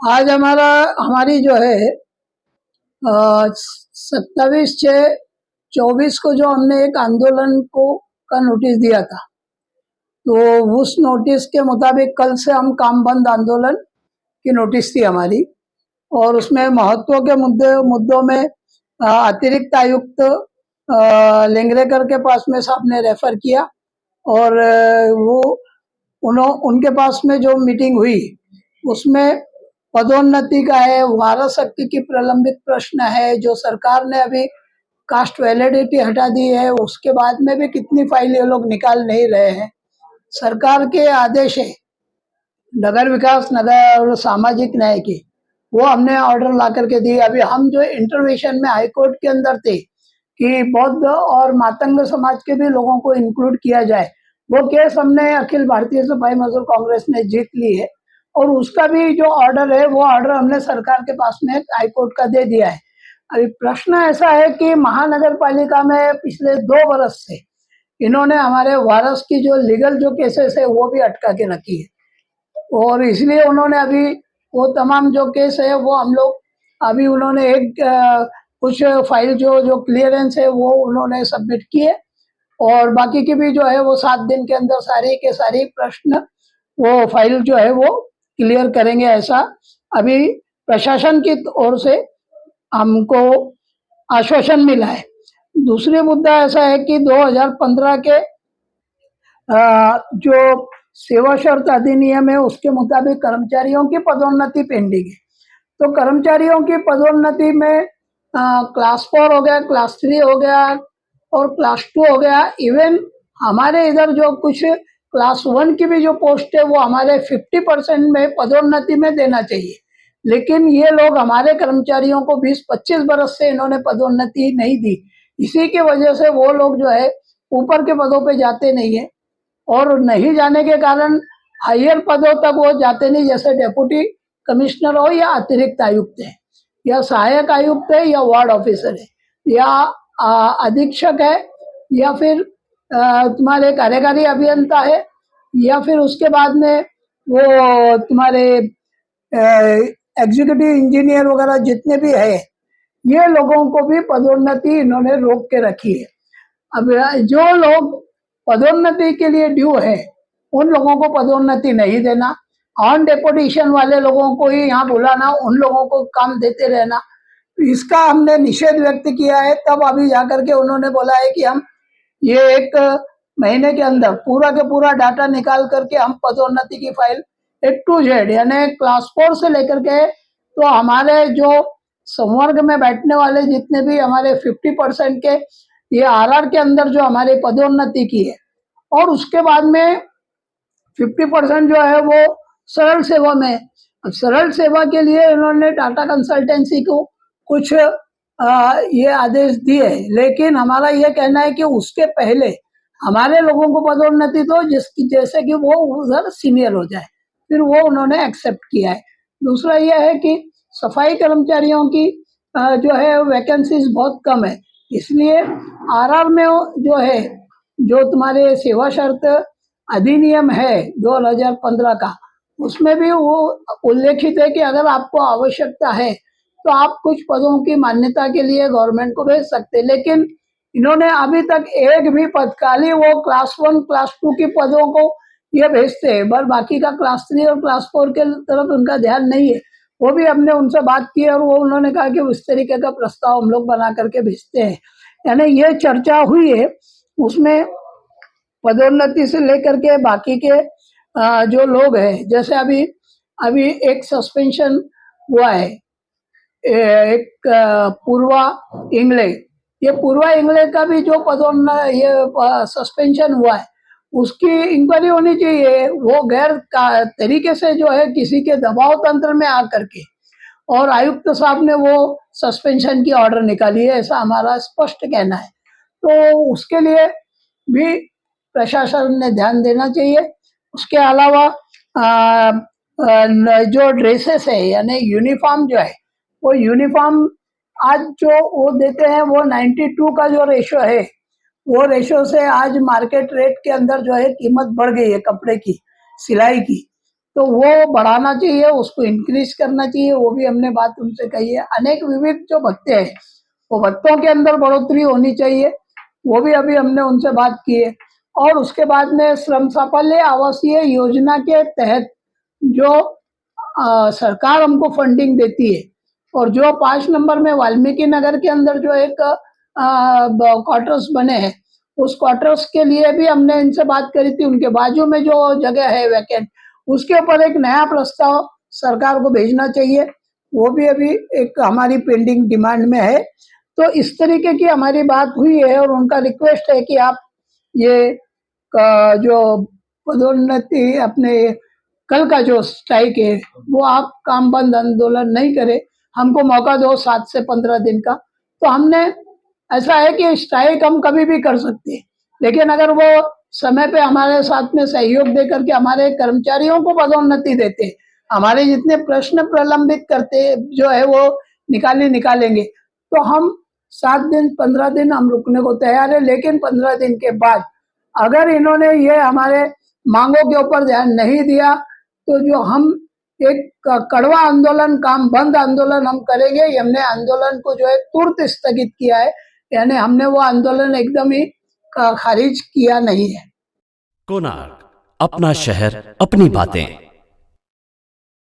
आज हमारी जो है 27/6/24 को जो हमने एक आंदोलन को का नोटिस दिया था, तो उस नोटिस के मुताबिक कल से हम काम बंद आंदोलन की नोटिस थी हमारी। और उसमें महत्व के मुद्दों में अतिरिक्त आयुक्त लेंगरेकर के पास में साहब ने रेफर किया, और उनके पास में जो मीटिंग हुई उसमें पदोन्नति का है, वारस हक की प्रलंबित प्रश्न है, जो सरकार ने अभी कास्ट वैलिडिटी हटा दी है, उसके बाद में भी कितनी फाइल ये लोग निकाल नहीं रहे हैं। सरकार के आदेश है नगर विकास, नगर और सामाजिक न्याय की, वो हमने ऑर्डर ला करके दी। अभी हम जो इंटरवेंशन में हाईकोर्ट के अंदर थे कि बौद्ध और मातंग समाज के भी लोगों को इंक्लूड किया जाए, वो केस हमने अखिल भारतीय सफाई मजदूर कांग्रेस ने जीत ली है, और उसका भी जो ऑर्डर है वो ऑर्डर हमने सरकार के पास में हाईकोर्ट का दे दिया है। अभी प्रश्न ऐसा है कि महानगर पालिका में पिछले 2 बरस से इन्होंने हमारे वारस की जो लीगल जो केसेस है वो भी अटका के रखी है, और इसलिए उन्होंने अभी वो तमाम जो केस है वो हम लोग अभी उन्होंने कुछ फाइल जो क्लियरेंस है वो उन्होंने सबमिट किए, और बाकी की भी जो है वो 7 दिन के अंदर सारी के सारी प्रश्न वो फाइल जो है वो क्लियर करेंगे, ऐसा अभी प्रशासन की ओर से हमको आश्वासन मिला है। दूसरी मुद्दा ऐसा है कि 2015 के जो सेवा शर्त अधिनियम है उसके मुताबिक कर्मचारियों की पदोन्नति पेंडिंग है। तो कर्मचारियों की पदोन्नति में क्लास 4 हो गया, क्लास 3 हो गया और क्लास 2 हो गया। इवन हमारे इधर जो कुछ क्लास 1 की भी जो पोस्ट है वो हमारे 50% में पदोन्नति में देना चाहिए, लेकिन ये लोग हमारे कर्मचारियों को 20-25 बरस से इन्होंने पदोन्नति नहीं दी। इसी की वजह से वो लोग जो है ऊपर के पदों पे जाते नहीं है, और नहीं जाने के कारण हायर पदों तक वो जाते नहीं, जैसे डेप्यूटी कमिश्नर हो या अतिरिक्त आयुक्त है या सहायक आयुक्त है या वार्ड ऑफिसर है या अधीक्षक है या फिर तुम्हारे कार्यकारी अभियंता है, या फिर उसके बाद में वो तुम्हारे एग्जीक्यूटिव इंजीनियर वगैरह जितने भी है, ये लोगों को भी पदोन्नति इन्होंने रोक के रखी है। अब जो लोग पदोन्नति के लिए ड्यू है उन लोगों को पदोन्नति नहीं देना, ऑन डेपुटेशन वाले लोगों को ही यहाँ बुलाना, उन लोगों को काम देते रहना, इसका हमने निषेध व्यक्त किया है। तब अभी जाकर के उन्होंने बोला है कि हम ये 1 महीने के अंदर पूरा के पूरा डाटा निकाल करके हम पदोन्नति की फाइल A to Z यानी क्लास 4 से लेकर के तो हमारे जो संवर्ग में बैठने वाले जितने भी हमारे 50% के ये आरआर के अंदर जो हमारी पदोन्नति की है, और उसके बाद में 50% जो है वो सरल सेवा में। अब सरल सेवा के लिए इन्होंने टाटा कंसल्टेंसी को कुछ ये आदेश दिए, लेकिन हमारा ये कहना है कि उसके पहले हमारे लोगों को पदोन्नति दो जैसे कि वो उधर सीनियर हो जाए, फिर वो उन्होंने एक्सेप्ट किया है। दूसरा ये है कि सफाई कर्मचारियों की जो है वैकेंसीज बहुत कम है, इसलिए आरआर में जो है जो तुम्हारे सेवा शर्त अधिनियम है 2015 का, उसमें भी वो उल्लेखित है कि अगर आपको आवश्यकता है तो आप कुछ पदों की मान्यता के लिए गवर्नमेंट को भेज सकते, लेकिन इन्होंने अभी तक एक भी पद, खाली वो क्लास 1 क्लास 2 की पदों को ये भेजते हैं, पर बाकी का क्लास 3 और क्लास 4 के तरफ उनका ध्यान नहीं है। वो भी हमने उनसे बात की और वो उन्होंने कहा कि इस तरीके का प्रस्ताव हम लोग बना करके भेजते हैं। यानी ये चर्चा हुई है, उसमें पदोन्नति से लेकर के बाकी के जो लोग हैं, जैसे अभी एक सस्पेंशन हुआ है, एक पूर्वा इंगले, ये पूर्वा इंगले का भी जो ये सस्पेंशन हुआ है उसकी इंक्वायरी होनी चाहिए। वो गैर तरीके से जो है किसी के दबाव तंत्र में आकर के, और आयुक्त साहब ने वो सस्पेंशन की ऑर्डर निकाली है, ऐसा हमारा स्पष्ट कहना है। तो उसके लिए भी प्रशासन ने ध्यान देना चाहिए। उसके अलावा जो ड्रेसेस है यानी यूनिफॉर्म जो है, वो यूनिफॉर्म आज जो वो देते हैं वो 92 का जो रेशो है, वो रेशो से आज मार्केट रेट के अंदर जो है कीमत बढ़ गई है कपड़े की, सिलाई की। तो वो बढ़ाना चाहिए, उसको इंक्रीज करना चाहिए, वो भी हमने बात उनसे कही है। अनेक विविध जो भत्ते हैं वो भत्तों के अंदर बढ़ोतरी होनी चाहिए, वो भी अभी हमने उनसे बात की है। और उसके बाद में श्रम साफल्य आवासीय योजना के तहत जो सरकार हमको फंडिंग देती है, और जो 5 नंबर में वाल्मीकि नगर के अंदर जो एक क्वार्टर्स बने हैं, उस क्वार्टर्स के लिए भी हमने इनसे बात करी थी। उनके बाजू में जो जगह है वैकेंट, उसके ऊपर एक नया प्रस्ताव सरकार को भेजना चाहिए, वो भी अभी एक हमारी पेंडिंग डिमांड में है। तो इस तरीके की हमारी बात हुई है, और उनका रिक्वेस्ट है कि आप ये जो पदोन्नति अपने कल का जो स्ट्राइक है वो आप काम बंद आंदोलन नहीं करें, हमको मौका दो 7 से 15 दिन का। तो हमने ऐसा है कि स्ट्राइक हम कभी भी कर सकते हैं, लेकिन अगर वो समय पे हमारे साथ में सहयोग दे करके हमारे कर्मचारियों को पदोन्नति देते, हमारे जितने प्रश्न प्रलंबित करते जो है वो निकालेंगे, तो हम 7 दिन 15 दिन हम रुकने को तैयार है। लेकिन 15 दिन के बाद अगर इन्होंने ये हमारे मांगों के ऊपर ध्यान नहीं दिया, तो जो हम एक कड़वा आंदोलन, काम बंद आंदोलन हम करेंगे। हमने आंदोलन को जो है तुरंत स्थगित किया है, यानी हमने वो आंदोलन एकदम ही खारिज किया नहीं है। कोणार्क, अपना शहर, अपनी बातें।